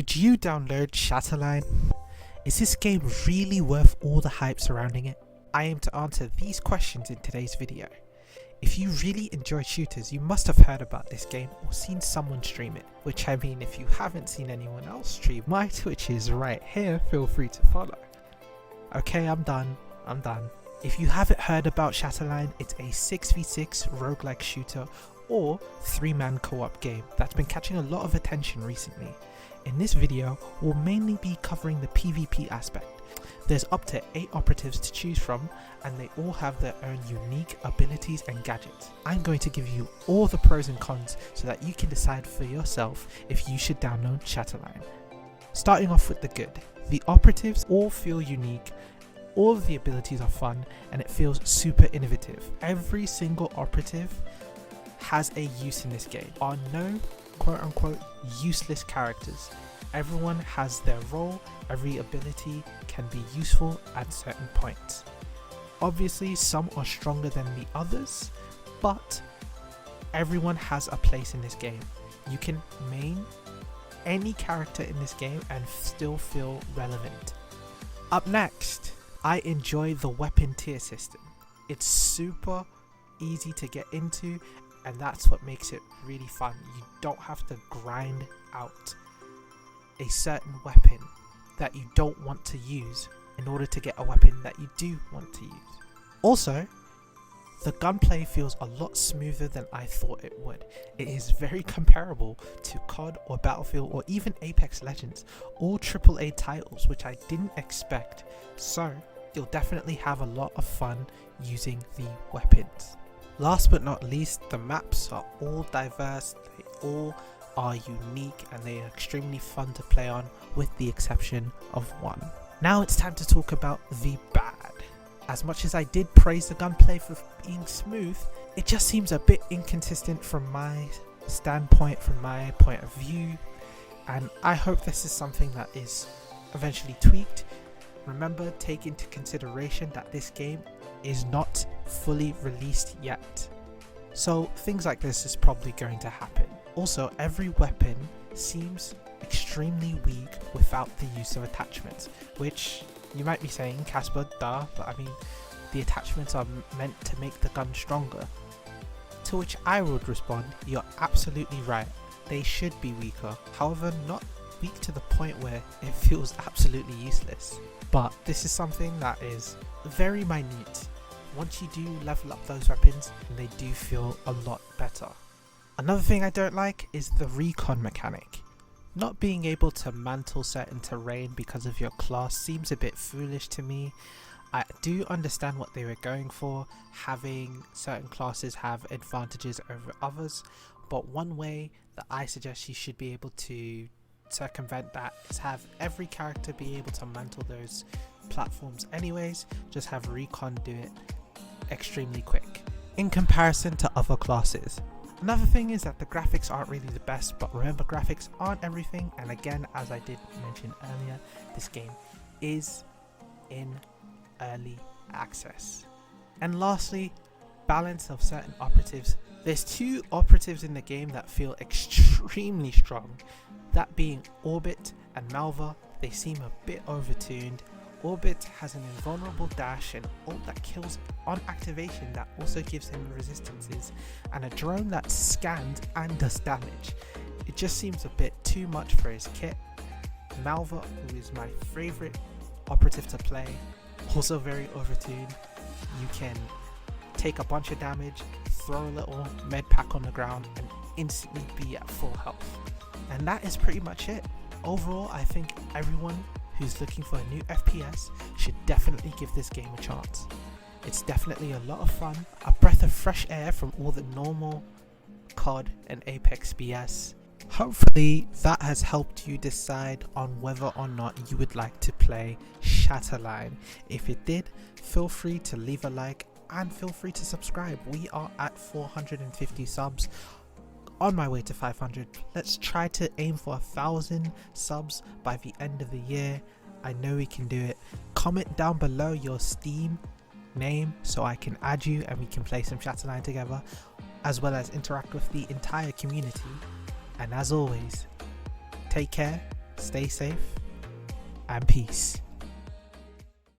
Should you download Shatterline? Is this game really worth all the hype surrounding it? I aim to answer these questions in today's video. If you really enjoy shooters, you must have heard about this game or seen someone stream it, which I mean, if you haven't seen anyone else stream, my Twitch is right here, feel free to follow. Okay, I'm done. If you haven't heard about Shatterline, it's a 6v6 roguelike shooter or 3-man co-op game that's been catching a lot of attention recently. In this video, we'll mainly be covering the PvP aspect. There's up to 8 operatives to choose from, and they all have their own unique abilities and gadgets. I'm going to give you all the pros and cons so that you can decide for yourself if you should download Shatterline. Starting off with the good, the operatives all feel unique, all of the abilities are fun, and it feels super innovative. Every single operative has a use in this game. Are no quote-unquote useless characters. Everyone has their role, every ability can be useful at certain points. Obviously some are stronger than the others, but everyone has a place in this game. You can main any character in this game and still feel relevant. Up next, I enjoy the weapon tier system. It's super easy to get into, and that's what makes it really fun. You don't have to grind out a certain weapon that you don't want to use in order to get a weapon that you do want to use. Also, the gunplay feels a lot smoother than I thought it would. It is very comparable to COD or Battlefield or even Apex Legends, all AAA titles, which I didn't expect. So you'll definitely have a lot of fun using the weapons. Last but not least, the maps are all diverse, they all are unique, and they are extremely fun to play on with the exception of one. Now it's time to talk about the bad. As much as I did praise the gunplay for being smooth, it just seems a bit inconsistent from my standpoint, from my point of view, and I hope this is something that is eventually tweaked. Remember, take into consideration that this game is not fully released yet, so things like this is probably going to happen. Also, every weapon seems extremely weak without the use of attachments, which you might be saying, Casper, duh, but I mean, the attachments are meant to make the gun stronger. To which I would respond, you're absolutely right, they should be weaker, however not weak to the point where it feels absolutely useless. But this is something that is very minute. Once you do level up those weapons, they do feel a lot better. Another thing I don't like is the recon mechanic. Not being able to mantle certain terrain because of your class seems a bit foolish to me. I do understand what they were going for, having certain classes have advantages over others, but one way that I suggest you should be able to circumvent that is have every character be able to mantle those platforms anyways, just have recon do it extremely quick in comparison to other classes. Another thing is that the graphics aren't really the best, but remember, graphics aren't everything, and again, as I did mention earlier, this game is in early access. And lastly, balance of certain operatives. There's 2 operatives in the game that feel extremely strong, that being Orbit and Malva. They seem a bit overtuned. Orbit has an invulnerable dash and ult that kills on activation that also gives him resistances, and a drone that scans and does damage. It just seems a bit too much for his kit. Malva, who is my favourite operative to play, also very overtuned. You can take a bunch of damage, throw a little med pack on the ground, and instantly be at full health. And that is pretty much it. Overall, I think everyone who's looking for a new FPS should definitely give this game a chance. It's definitely a lot of fun, a breath of fresh air from all the normal COD and Apex BS. Hopefully that has helped you decide on whether or not you would like to play Shatterline. If it did, feel free to leave a like and feel free to subscribe. We are at 450 subs. On my way to 500. Let's try to aim for 1,000 subs by the end of the year. I know we can do it. Comment down below your Steam name so I can add you and we can play some Shatterline together, as well as interact with the entire community. And as always, take care, stay safe, and peace.